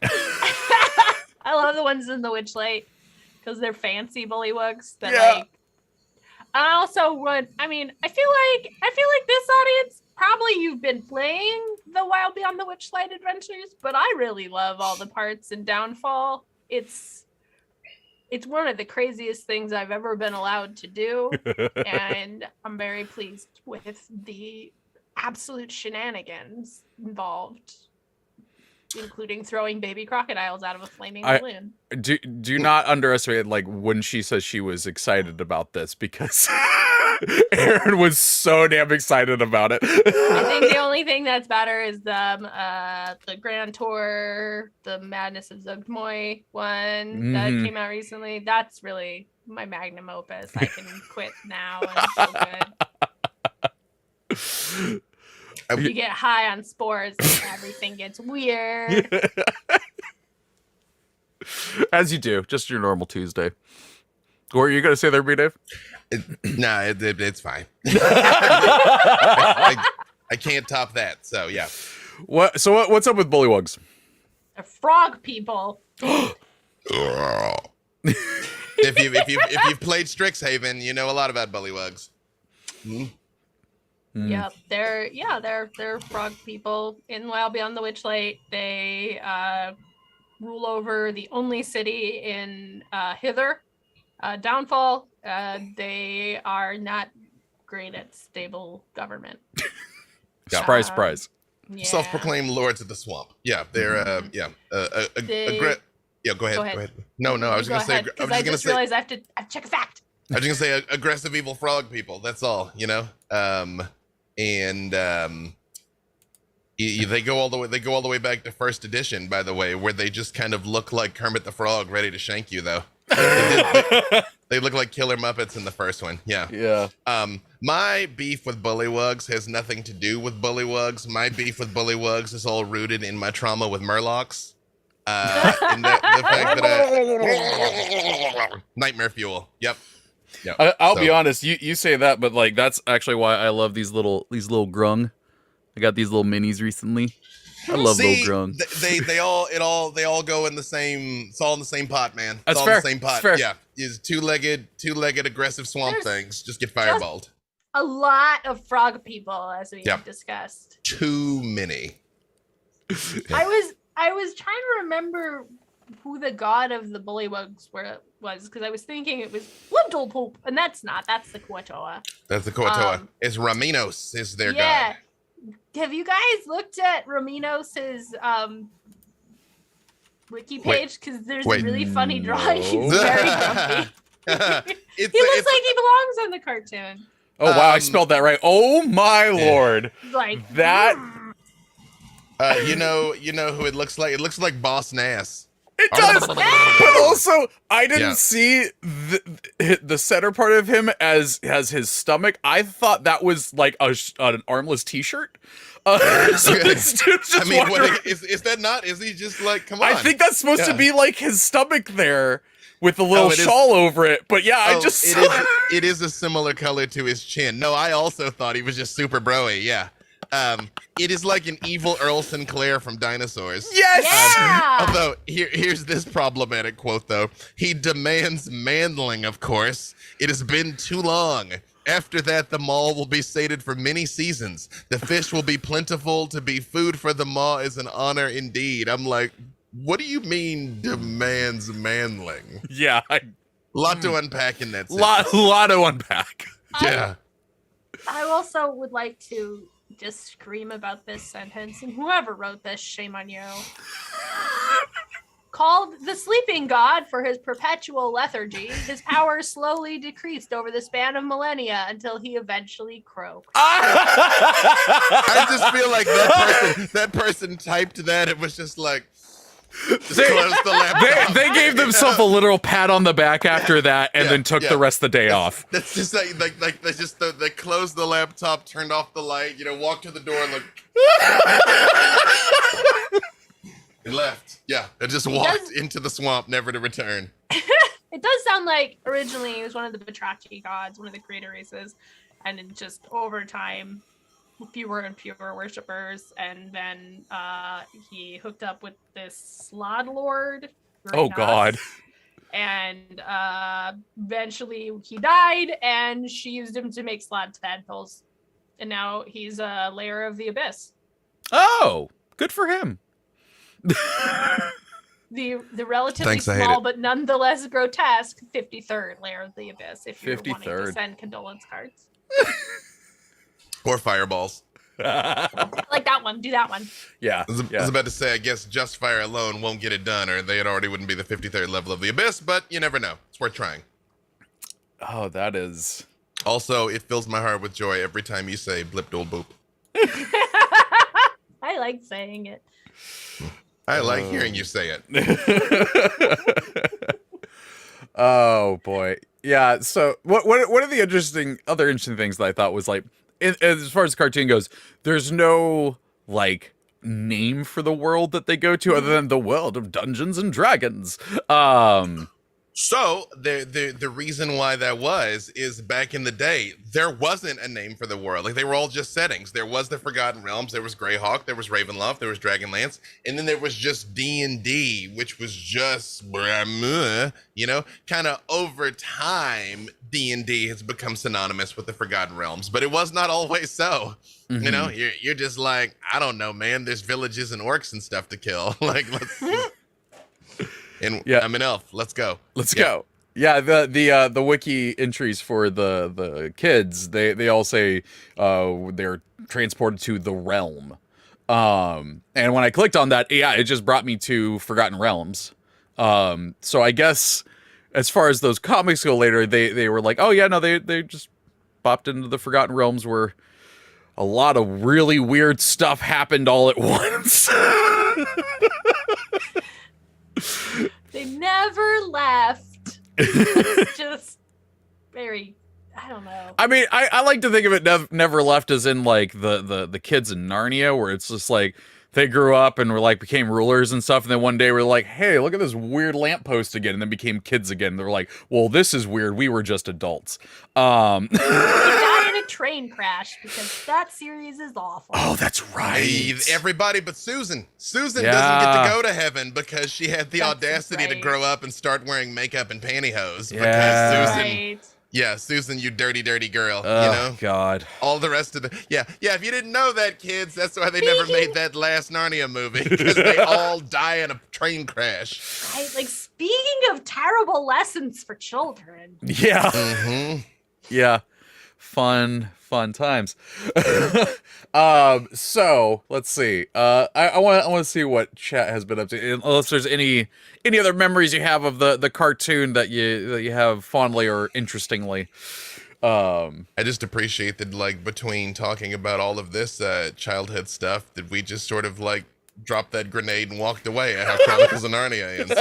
I love the ones in the Witchlight because they're fancy bullywugs. I also would. I mean, I feel like this audience, probably you've been playing the Wild Beyond the Witchlight adventures, but I really love all the parts in Downfall. It's one of the craziest things I've ever been allowed to do, and I'm very pleased with the absolute shenanigans involved, including throwing baby crocodiles out of a flaming balloon. Do not underestimate like when she says she was excited about this, because Erin was so damn excited about it. I think the only thing that's better is the Grand Tour, the Madness of Zugmoy one that came out recently. That's really my magnum opus. I can quit now and feel good. You get high on spores and everything gets weird. As you do, just your normal Tuesday. What were you going to say there, B. Dave? It's fine. I can't top that, so yeah. What's up with bullywugs? They're frog people. if you've played Strixhaven, you know a lot about bullywugs. Yep, they're frog people in Wild Beyond the Witchlight. They rule over the only city in Hither, Downfall. They are not great at stable government. Surprise. Yeah. Self-proclaimed lords of the swamp. Yeah, they're go ahead. No, I was going to say. I just realized I have to check a fact. I was just going to say aggressive evil frog people. That's all, you know. They go all the way back to first edition, by the way, where they just kind of look like Kermit the Frog ready to shank you, though. They look like killer Muppets in the first one. Yeah. My beef with bullywugs has nothing to do with bullywugs. My beef with bullywugs is all rooted in my trauma with Murlocs. And the fact that nightmare fuel. Yep. I'll be honest. You say that, but like that's actually why I love these little grung. I got these little minis recently. I love little grung. They all go in the same. It's all in the same pot, man. That's all fair. in the same pot. Fair. Yeah, is two-legged aggressive swamp things just get fireballed. a lot of frog people, as we discussed. Too many. I was trying to remember who the god of the bullywugs was, because I was thinking it was Blibdolpoop, and that's the Kuatoa. That's the Kuatoa. It's Raminos is their god. Have you guys looked at Raminos's wiki page? Because there's a really funny drawing. He's very grumpy. He looks like he belongs on the cartoon. Oh wow, I spelled that right. Oh my lord. Like that. You know who it looks like? It looks like Boss Nass. It does, but also I didn't see the center part of him as his stomach. I thought that was like an armless T-shirt. So this dude's just is that not? Is he just like, come on? I think that's supposed to be like his stomach there with a little shawl over it. But yeah, it is a similar color to his chin. No, I also thought he was just super broy. Yeah. It is like an evil Earl Sinclair from Dinosaurs. Yes! Although, here's this problematic quote, though. He demands mandling, of course. It has been too long. After that, the maw will be sated for many seasons. The fish will be plentiful. To be food for the maw is an honor indeed. I'm like, what do you mean demands mandling? Yeah. Lot to unpack in that sentence. Lot to unpack. Yeah. I also would like to just scream about this sentence, and whoever wrote this, shame on you. Called the sleeping god for his perpetual lethargy, his power slowly decreased over the span of millennia until he eventually croaked. I just feel like that person typed that. It was just like, they gave themselves a literal pat on the back after that, and then took the rest of the day off. That's just like they closed the laptop, turned off the light, walked to the door and and left. Yeah, and just walked into the swamp, never to return. It does sound like originally he was one of the Batrachi gods, one of the creator races, and then just over time, fewer and fewer worshippers, and then he hooked up with this Slod Lord. Oh God. And eventually he died, and she used him to make Slod tadpoles. And now he's a layer of the abyss. Oh, good for him. The relatively small but nonetheless grotesque 53rd layer of the abyss, if you're wanting to send condolence cards. Or fireballs. Like that one. Do that one. Yeah. I was about to say, I guess just fire alone won't get it done, or they already wouldn't be the 53rd level of the abyss, but you never know. It's worth trying. Oh, that is... Also, it fills my heart with joy every time you say blip dole boop. I like saying it. I like hearing you say it. Oh boy. Yeah, so what are the other interesting things that I thought was like, as far as the cartoon goes, there's no like name for the world that they go to other than the world of Dungeons and Dragons. So the reason why that is back in the day, there wasn't a name for the world. Like, they were all just settings. There was the Forgotten Realms, there was Greyhawk, there was Ravenloft, there was Dragonlance, and then there was just D&D, which was just, kind of over time, D&D has become synonymous with the Forgotten Realms, but it was not always so. Mm-hmm. You're just like, I don't know, man, there's villages and orcs and stuff to kill. Like, let's... And I'm an elf. Let's go. Let's go. Yeah, the wiki entries for the kids, they all say they're transported to the realm. And when I clicked on that, it just brought me to Forgotten Realms. So I guess as far as those comics go later, they were like, oh yeah, no, they just popped into the Forgotten Realms where a lot of really weird stuff happened all at once. They never left. It's just very, I don't know. I mean, I like to think of it never left as in like the kids in Narnia, where it's just like they grew up and were like became rulers and stuff, and then one day we're like, hey, look at this weird lamppost again, and then became kids again. They're like, well, this is weird. We were just adults. They died in a train crash because that series is awful. Oh, that's right. Everybody but Susan. Susan doesn't get to go to heaven because she had the audacity to grow up and start wearing makeup and pantyhose. Yeah. Because Susan, Yeah, Susan, you dirty, dirty girl. Oh, you know, God. all the rest of the yeah. If you didn't know that, kids, that's why they never made that last Narnia movie, because they all die in a train crash. Right? Like, speaking of terrible lessons for children. Yeah. Mm-hmm. Yeah. Fun times. So let's see. I want to see what chat has been up to. Unless there's any other memories you have of the cartoon that you have fondly or interestingly. I just appreciate that, like, between talking about all of this childhood stuff, that we just sort of like dropped that grenade and walked away at how Chronicles of Narnia ends.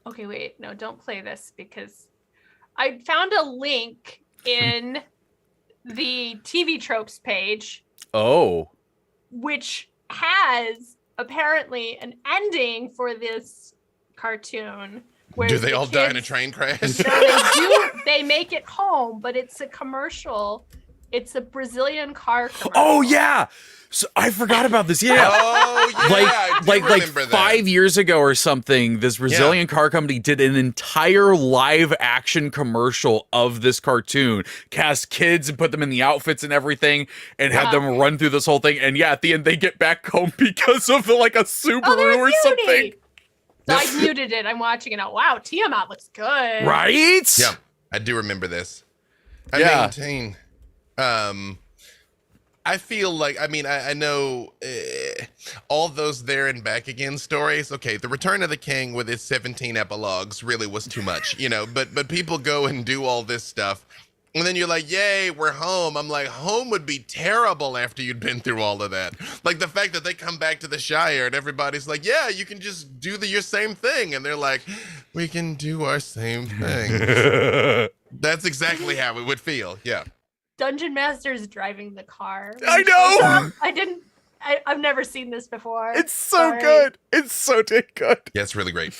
Okay, wait, no, don't play this, because I found a link in the TV tropes page. Oh. Which has apparently an ending for this cartoon. Where Do they all die in a train crash? No, they make it home, but it's a commercial. It's a Brazilian car commercial. Oh, yeah. So I forgot about this. Yeah. Oh, yeah. Like 5 years ago or something, this Brazilian car company did an entire live action commercial of this cartoon, cast kids and put them in the outfits and everything, and had them run through this whole thing. And yeah, at the end, they get back home because of like a Subaru or something. So I muted it. I'm watching it now. Wow, Tiamat looks good. Right? Yeah, I do remember this. I maintain. I feel like, I mean, I know all those there and back again stories. Okay, The Return of the King with its 17 epilogues really was too much, you know, but people go and do all this stuff. And then you're like, yay, we're home. I'm like, home would be terrible after you'd been through all of that. Like the fact that they come back to the Shire and everybody's like, yeah, you can just do your same thing. And they're like, we can do our same thing. That's exactly how it would feel. Yeah. Dungeon Master's driving the car. I know. I've never seen this before. It's so good. It's so dang good. Yeah, it's really great.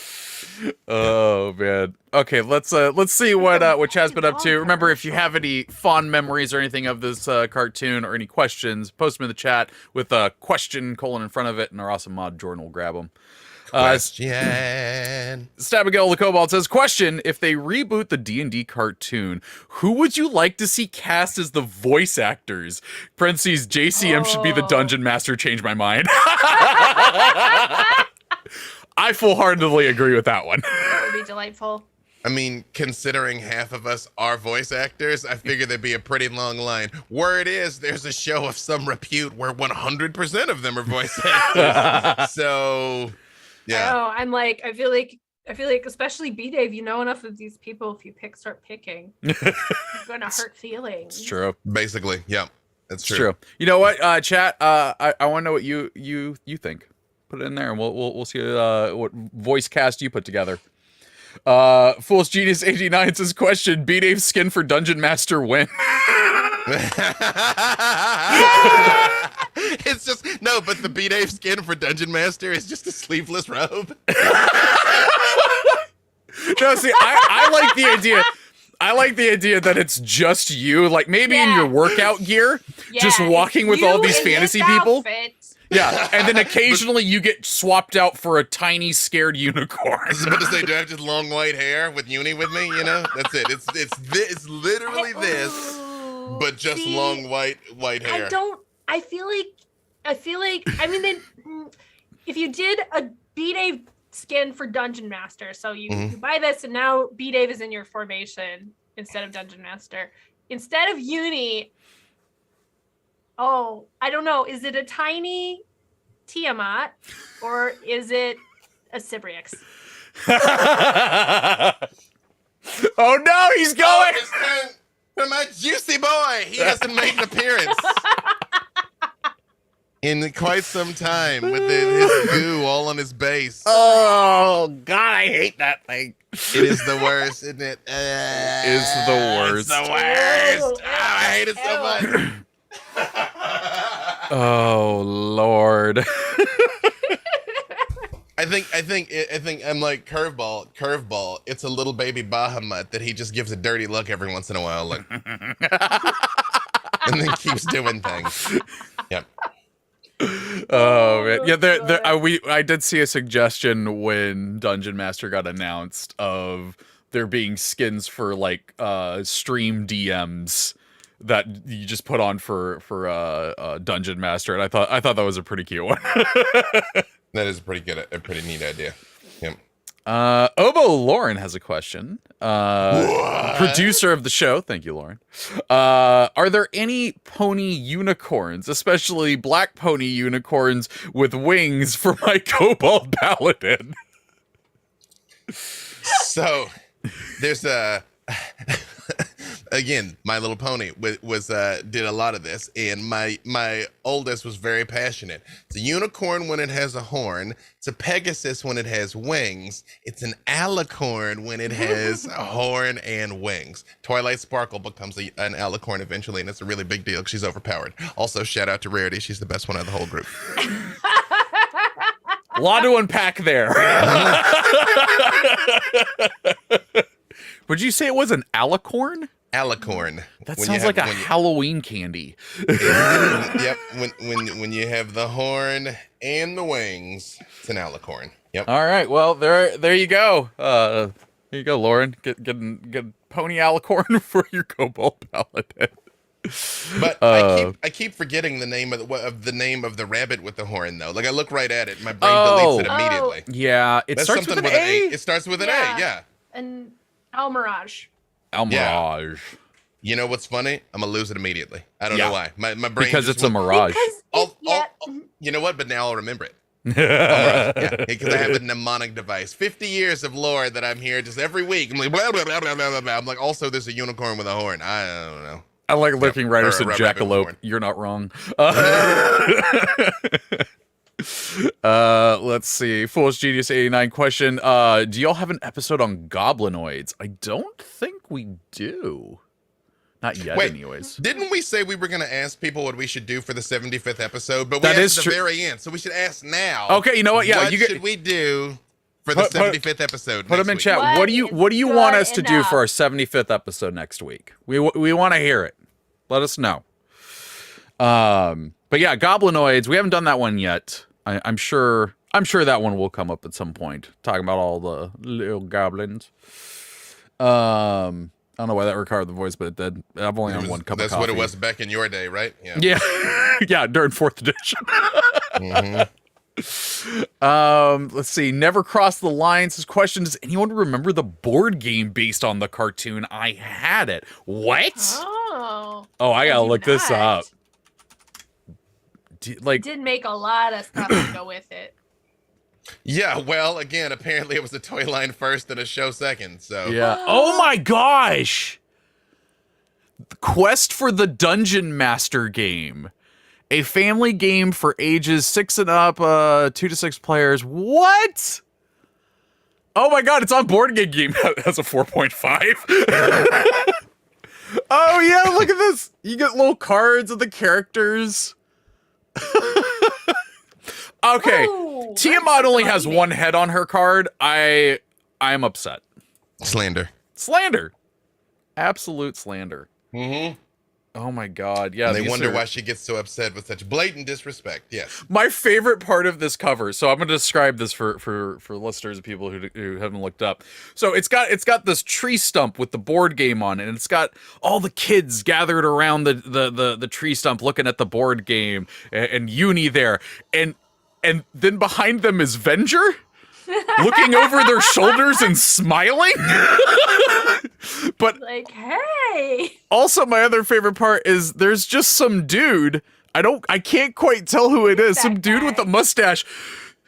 Oh man. Okay, let's see what Chad's been up to. Remember, if you have any fond memories or anything of this cartoon or any questions, post them in the chat with a question : in front of it, and our awesome mod Jordan will grab them. Question. Stabagel the Cobalt says, question: if they reboot the D&D cartoon, who would you like to see cast as the voice actors? Parentheses, JCM should be the Dungeon Master. Change my mind. I full-heartedly agree with that one. That would be delightful. I mean, considering half of us are voice actors, I figure there'd be a pretty long line. Word is, there's a show of some repute where 100% of them are voice actors. So, yeah. Oh, I'm like, I feel like, especially B-Dave, you know enough of these people. If you start picking, you're gonna hurt feelings. It's true. Basically, yeah, that's true. It's true. You know what, chat? I want to know what you think. Put it in there, and we'll see what voice cast you put together. Fool's Genius 89 says, question: B-Dave's skin for Dungeon Master win. It's just no, but the B-Dave skin for Dungeon Master is just a sleeveless robe. No, see, I like the idea. I like the idea that it's just you, like maybe in your workout gear, just walking with all these fantasy people. Outfit. Yeah, and then occasionally you get swapped out for a tiny scared unicorn. I was about to say, do I have just long white hair with uni with me? You know, that's it. It's literally this, but just long white hair. I feel like. I mean, then if you did a B-Dave skin for Dungeon Master, so you buy this, and now B-Dave is in your formation instead of Dungeon Master. Instead of uni. Oh, I don't know. Is it a tiny Tiamat or is it a Sybrix? Oh no, he's going! It's time for my juicy boy. He hasn't made an appearance in quite some time with his goo all on his base. Oh God, I hate that thing. It is the worst, isn't it? It's the worst. It's the worst. I hate it so much. Oh Lord. I think I'm like curveball. It's a little baby Bahamut that he just gives a dirty look every once in a while, like, and then keeps doing things. Yep. Oh man, yeah. that's I did see a suggestion when Dungeon Master got announced of there being skins for like stream DMs that you just put on for Dungeon Master, and I thought that was a pretty cute one. That is a pretty neat idea. Yep. Obo Lauren has a question. Producer of the show. Thank you, Lauren. Are there any pony unicorns, especially black pony unicorns with wings for my Kobold Paladin? So there's again, My Little Pony was did a lot of this, and my oldest was very passionate. It's a unicorn when it has a horn. It's a Pegasus when it has wings. It's an alicorn when it has a horn and wings. Twilight Sparkle becomes an alicorn eventually, and it's a really big deal because she's overpowered. Also, shout out to Rarity. She's the best one out of the whole group. A lot to unpack there. Would you say it was an alicorn? Alicorn. That sounds like a Halloween candy. Yep. When you have the horn and the wings, it's an alicorn. Yep. All right. Well, there you go. There you go, Lauren. Get pony alicorn for your Kobold Paladin. But I keep forgetting the name of the rabbit with the horn though. Like I look right at it, my brain deletes it immediately. Yeah, it starts with an A. It starts with an A. Yeah. And Almirage. Almirage. Yeah. You know what's funny? I'm gonna lose it immediately. I don't know why. My brain because it's a mirage. You know what? But now I'll remember it. Because I have a mnemonic device. 50 years of lore that I'm here just every week. I'm like blah blah blah blah blah blah. I'm like, also there's a unicorn with a horn. I don't know. I like lurking writer said jackalope. You're not wrong. Let's see. Foolish Genius 89 question. Do y'all have an episode on Goblinoids? I don't think we do. Not yet, anyways. Didn't we say we were going to ask people what we should do for the 75th episode? But we asked at the very end, so we should ask now. Okay, you know what? Yeah, what should we do for the 75th episut Put them in chat. What do you want us to do for our 75th episode next week? We want to hear it. Let us know. But yeah, Goblinoids. We haven't done that one yet. I'm sure that one will come up at some point. Talking about all the little goblins. I don't know why that required the voice, but it did. I've only had one cup of coffee. That's what it was back in your day, right? Yeah. Yeah, during 4th edition. Let's see. Never Crossed the Line says, question, does anyone remember the board game based on the cartoon? I had it. What? Oh, I gotta look this up. Did make a lot of stuff to go with it. Yeah, well, again, apparently it was a toy line first and a show second, so. Yeah. Oh my gosh! Quest for the Dungeon Master game. A family game for ages 6 and up, 2 to 6 players. What? Oh my god, it's on Board Game Game. That's a 4.5. Oh yeah, look at this. You get little cards of the characters. Okay. Ooh, Tiamat only has one head on her card. I am upset. Slander. Absolute slander. Mm-hmm. Oh my god, yeah. And they wonder why she gets so upset with such blatant disrespect. Yes. My favorite part of this cover. So I'm going to describe this for listeners and people who haven't looked up. So it's got this tree stump with the board game on it, and it's got all the kids gathered around the tree stump looking at the board game, and Uni there, and then behind them is Venger looking over their shoulders and smiling. But like, hey. Also, my other favorite part is there's just some dude. I can't quite tell who it is. Some dude with a mustache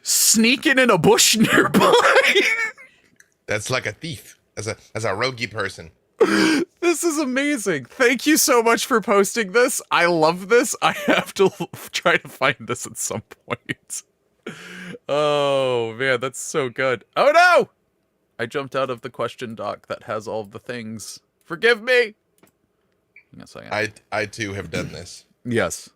sneaking in a bush nearby. That's like a thief. As a roguey person. This is amazing. Thank you so much for posting this. I love this. I have to try to find this at some point. Oh man, that's so good. Oh no! I jumped out of the question doc that has all of the things. Forgive me. Yes, I am. I too have done this. Yes.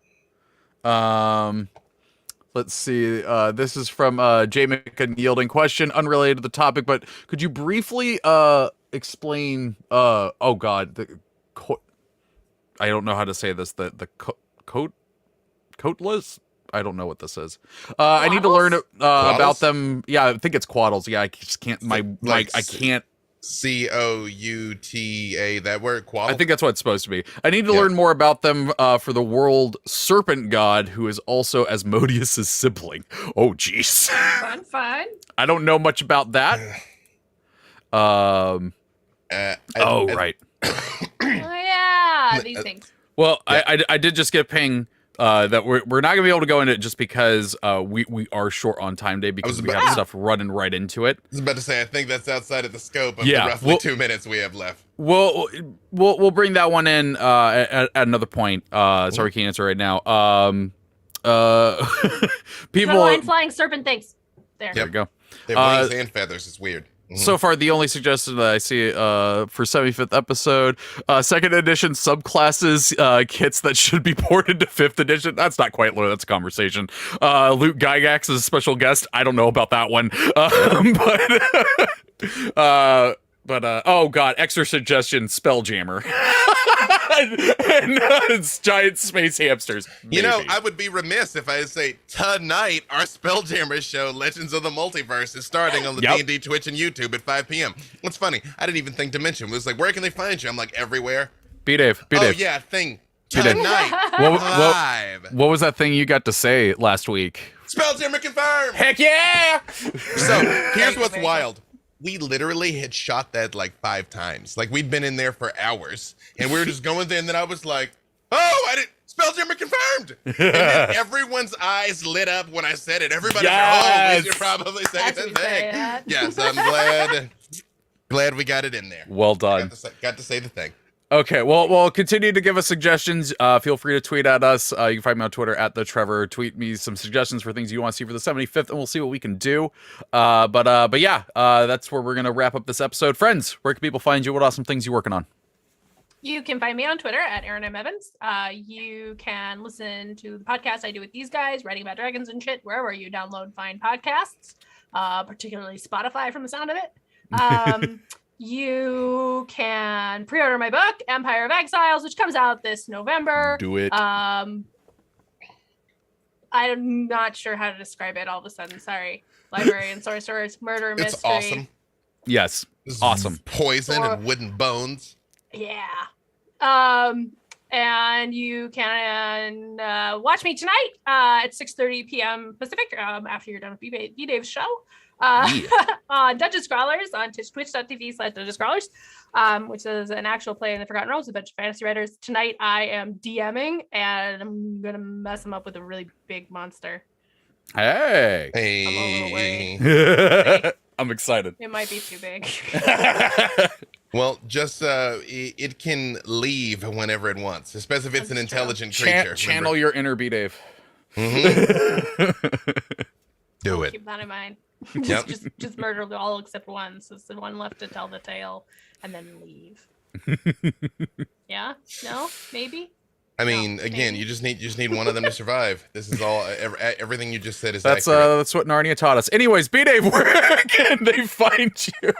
Let's see. This is from J. McNeilding. Question unrelated to the topic, but could you briefly explain? Oh God, I don't know how to say this. The coatless I don't know what this is. I need to learn about them. Yeah, I think it's quaddles. Yeah, I just can't. I can't. Couta, that word, quaddle? I think that's what it's supposed to be. I need to learn more about them for the world serpent god, who is also Asmodeus' sibling. Oh, jeez. Fun. I don't know much about that. Right. Oh, yeah, these things. Well, I did just get a ping that we're not gonna be able to go into it just because we are short on time day because we have stuff running right into it. I was about to say, I think that's outside of the scope of the roughly 2 minutes we have left. We'll bring that one in at another point. Sorry, we can't answer right now. People line flying serpent things. There you go. They have wings and feathers. It's weird. So far, the only suggestion that I see for 75th episode, second edition subclasses kits that should be ported to 5th edition. That's not quite lore. That's a conversation. Luke Gygax is a special guest. I don't know about that one. Oh god, extra suggestion, Spelljammer. and it's giant space hamsters. Maybe. You know, I would be remiss if I say tonight our Spelljammer show, Legends of the Multiverse, is starting on the D&D Twitch and YouTube at 5 p.m. What's funny, I didn't even think to mention. It was like, where can they find you? I'm like, everywhere. B-Dave. Oh yeah, tonight. What was that thing you got to say last week? Spelljammer confirmed! Heck yeah! So, here's what's wild. We literally had shot that like 5 times. Like, we'd been in there for hours. And we were just going there, and then I was like, Spelljammer confirmed! And then everyone's eyes lit up when I said it. Everybody we should probably say the thing. Yes, I'm glad we got it in there. Well done. Got to say the thing. Okay, well, continue to give us suggestions. Feel free to tweet at us. You can find me on Twitter at the Treavor. Tweet me some suggestions for things you want to see for the 75th, and we'll see what we can do. But yeah, that's where we're gonna wrap up this episode. Friends, where can people find you? What awesome things you working on? You can find me on Twitter at Erin M. Evans. You can listen to the podcast I do with these guys, writing about dragons and shit, wherever you download fine podcasts, particularly Spotify from the sound of it. You can pre-order my book, Empire of Exiles, which comes out this November. Do it. I'm not sure how to describe it all of a sudden. Sorry. Library and sorcerers, murder, mystery. It's awesome. Yes. Awesome. Poison and wooden bones. Yeah. And you can watch me tonight at 6:30 p.m. Pacific after you're done with B-Dave's show. On Dungeon Scrawlers on twitch.tv/Dungeon Scrawlers, which is an actual play in the Forgotten Realms, a bunch of fantasy writers. Tonight I am DMing, and I'm gonna mess them up with a really big monster. Hey. I'm a little worried. I'm excited. It might be too big. Well, just it can leave whenever it wants, especially if it's an intelligent creature. Channel your inner B-Dave. Do it. Keep that in mind. Yep. just murder all except one. So it's the one left to tell the tale and then leave. Yeah? No? Maybe? I mean, again, you just need one of them to survive. This is all everything you just said is that's accurate. That's what Narnia taught us. Anyways, B-Dave, where can they find you?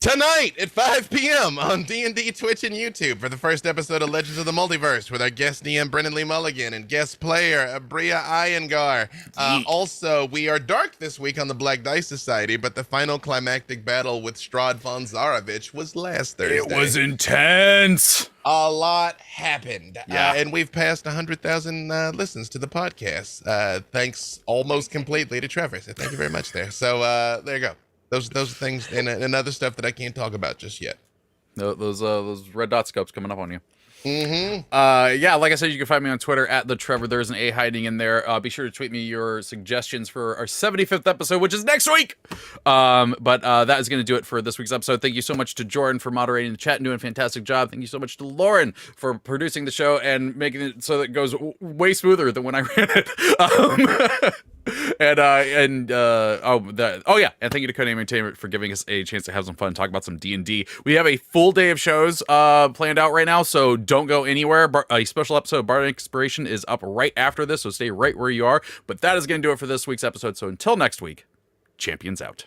Tonight at 5 p.m. on D&D Twitch and YouTube for the first episode of Legends of the Multiverse with our guest DM Brennan Lee Mulligan and guest player Bria Iyengar. Also, we are dark this week on the Black Dice Society, but the final climactic battle with Strahd von Zarovich was last Thursday. It was intense. A lot happened. Yeah. And we've passed 100,000 listens to the podcast. Thanks almost completely to Trevor. So thank you very much there. So there you go. Those things and other stuff that I can't talk about just yet. Those red dot scopes coming up on you. Mm-hmm. Yeah, like I said, you can find me on Twitter at the Treavor. There's an A hiding in there. Be sure to tweet me your suggestions for our 75th episode, which is next week. But that is going to do it for this week's episode. Thank you so much to Jordan for moderating the chat and doing a fantastic job. Thank you so much to Lauren for producing the show and making it so that it goes way smoother than when I ran it. And thank you to Cody Entertainment for giving us a chance to have some fun and talk about some D&D. We have a full day of shows planned out right now, so don't go anywhere. A special episode of Bard Inspiration is up right after this, so stay right where you are. But that is going to do it for this week's episode. So until next week, champions out.